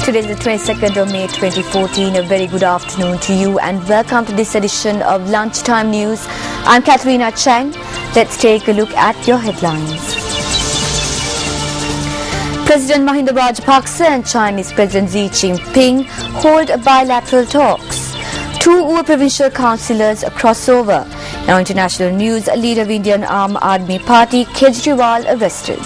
Today is the 22nd of May 2014. A very good afternoon to you and welcome to this edition of Lunchtime News. I'm Katharina Chang. Let's take a look at your headlines. President Mahinda Rajapaksa and Chinese President Xi Jinping hold bilateral talks. Two UA provincial councillors cross over. Now international news, leader of Indian Aam Aadmi Party, Kejriwal arrested.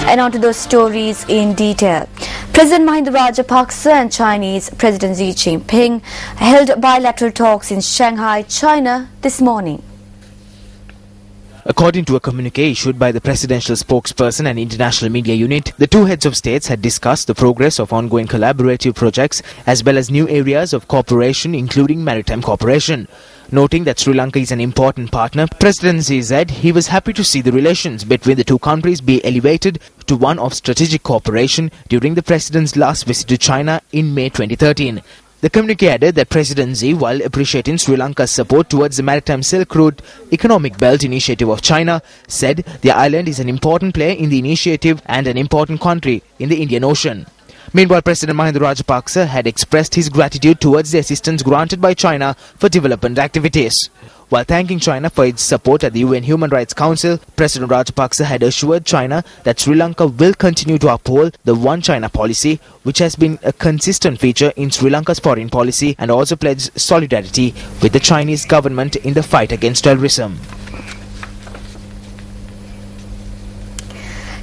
And on to those stories in detail. President Mahinda Rajapaksa and Chinese President Xi Jinping held bilateral talks in Shanghai, China this morning. According to a communique issued by the presidential spokesperson and international media unit, the two heads of states had discussed the progress of ongoing collaborative projects as well as new areas of cooperation, including maritime cooperation. Noting that Sri Lanka is an important partner, President Xi said he was happy to see the relations between the two countries be elevated to one of strategic cooperation during the president's last visit to China in May 2013. The communique added that President Xi, while appreciating Sri Lanka's support towards the Maritime Silk Route Economic Belt Initiative of China, said the island is an important player in the initiative and an important country in the Indian Ocean. Meanwhile, President Mahinda Rajapaksa had expressed his gratitude towards the assistance granted by China for development activities. While thanking China for its support at the UN Human Rights Council, President Rajapaksa had assured China that Sri Lanka will continue to uphold the One China policy, which has been a consistent feature in Sri Lanka's foreign policy, and also pledged solidarity with the Chinese government in the fight against terrorism.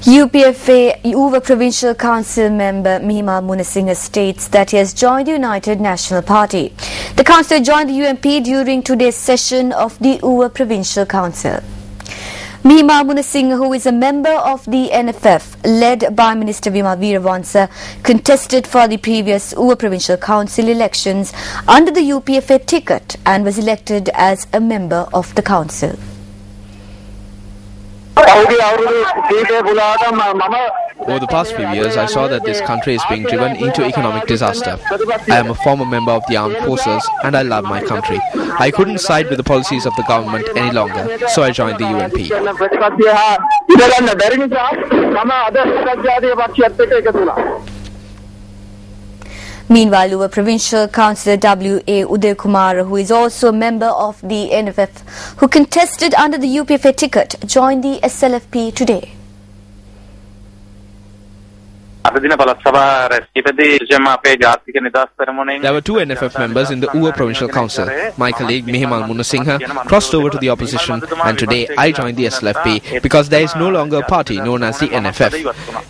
UPFA UVA Provincial Council member Mihima Munasinghe states that he has joined the United National Party. The councillor joined the UNP during today's session of the UVA Provincial Council. Mihima Munasinghe, who is a member of the NFF, led by Minister Vimal Weerawansa, contested for the previous UVA Provincial Council elections under the UPFA ticket and was elected as a member of the council. Over the past few years, I saw that this country is being driven into economic disaster. I am a former member of the armed forces and I love my country. I couldn't side with the policies of the government any longer, so I joined the UNP. Meanwhile, UVA Provincial Councillor W.A. Uday Kumar, who is also a member of the NFF, who contested under the UPFA ticket, joined the SLFP today. There were two NFF members in the UVA Provincial Council. My colleague Mihima Munasinghe crossed over to the opposition, and today I joined the SLFP because there is no longer a party known as the NFF.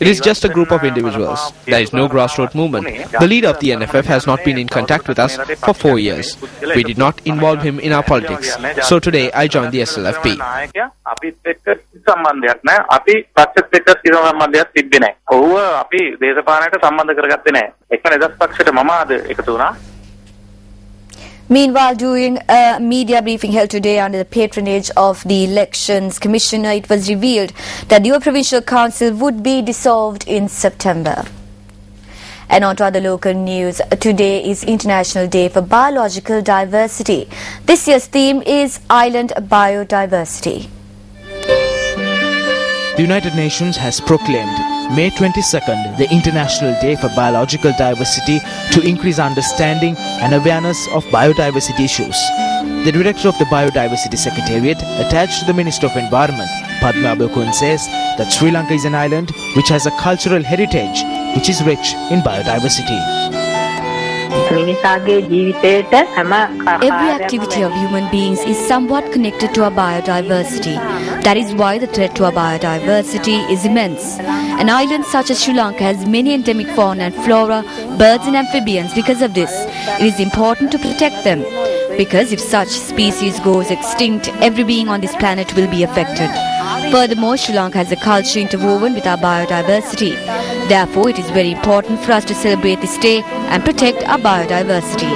It is just a group of individuals. There is no grassroots movement. The leader of the NFF has not been in contact with us for 4 years. We did not involve him in our politics. So today I joined the SLFP. Meanwhile, during a media briefing held today under the patronage of the Elections Commissioner, it was revealed that the UVA Provincial Council would be dissolved in September. And on to other local news. Today is International Day for Biological Diversity. This year's theme is Island Biodiversity. The United Nations has proclaimed May 22nd the International Day for Biological Diversity to increase understanding and awareness of biodiversity issues. The director of the Biodiversity Secretariat, attached to the Minister of Environment, Padma Abokun, says that Sri Lanka is an island which has a cultural heritage which is rich in biodiversity. Every activity of human beings is somewhat connected to our biodiversity. That is why the threat to our biodiversity is immense. An island such as Sri Lanka has many endemic fauna and flora, birds and amphibians. Because of this, it is important to protect them. Because if such species goes extinct, every being on this planet will be affected. Furthermore, Sri Lanka has a culture interwoven with our biodiversity. Therefore, it is very important for us to celebrate this day and protect our biodiversity.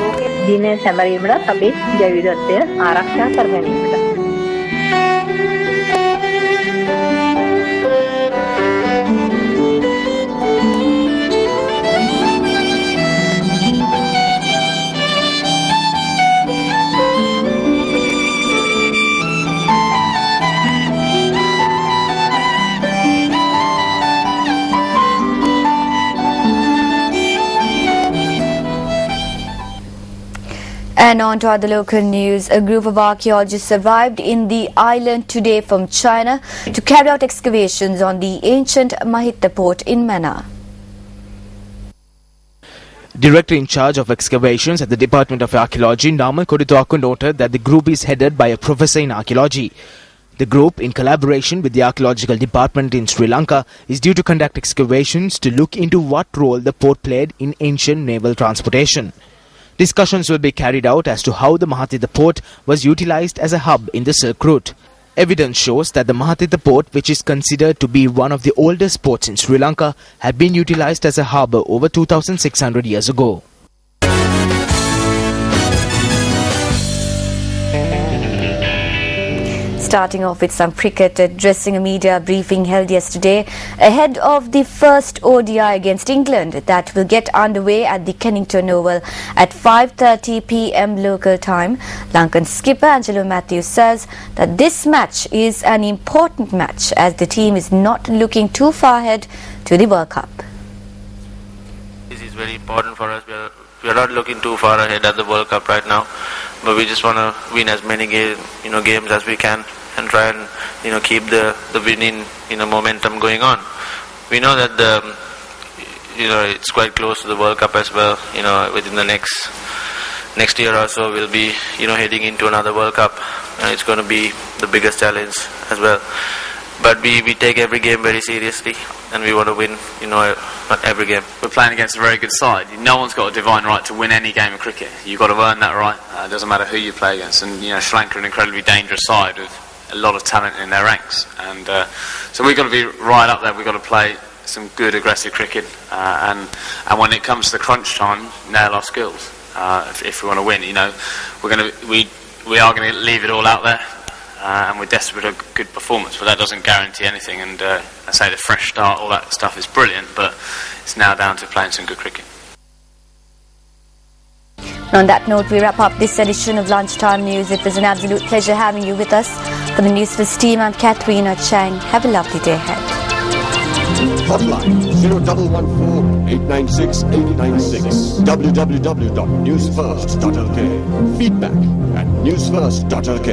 And on to other local news. A group of archaeologists arrived in the island today from China to carry out excavations on the ancient Mahitha port in Mannar. Director in charge of excavations at the Department of Archaeology, Namal Kodithuakku, noted that the group is headed by a professor in archaeology. The group, in collaboration with the Archaeological Department in Sri Lanka, is due to conduct excavations to look into what role the port played in ancient naval transportation. Discussions will be carried out as to how the Mahitha port was utilized as a hub in the Silk Route. Evidence shows that the Mahitha port, which is considered to be one of the oldest ports in Sri Lanka, had been utilized as a harbour over 2,600 years ago. Starting off with some cricket, addressing a media briefing held yesterday ahead of the first ODI against England that will get underway at the Kennington Oval at 5:30 p.m. local time. Lankan skipper Angelo Matthews says that this match is an important match as the team is not looking too far ahead to the World Cup. This is very important for us. We are not looking too far ahead at the World Cup right now, but we just want to win as many games as we can and try and keep the winning momentum going on. We know that it's quite close to the World Cup as well. Within the next year or so we'll be heading into another World Cup, and it's going to be the biggest challenge as well. But we take every game very seriously, and we want to win every game. We're playing against a very good side. No one's got a divine right to win any game of cricket. You've got to earn that right. It doesn't matter who you play against. And Sri Lanka are an incredibly dangerous side with a lot of talent in their ranks. And so we've got to be right up there. We've got to play some good aggressive cricket. And when it comes to the crunch time, nail our skills. If we want to win, we are going to leave it all out there. And we're desperate for a good performance, but that doesn't guarantee anything. And I say the fresh start, all that stuff is brilliant, but it's now down to playing some good cricket. On that note, we wrap up this edition of Lunchtime News. It was an absolute pleasure having you with us. For the Newsfirst team, I'm Katharina Chang. Have a lovely day ahead. Hotline 0114-896-896. www.newsfirst.lk. Feedback at newsfirst.lk.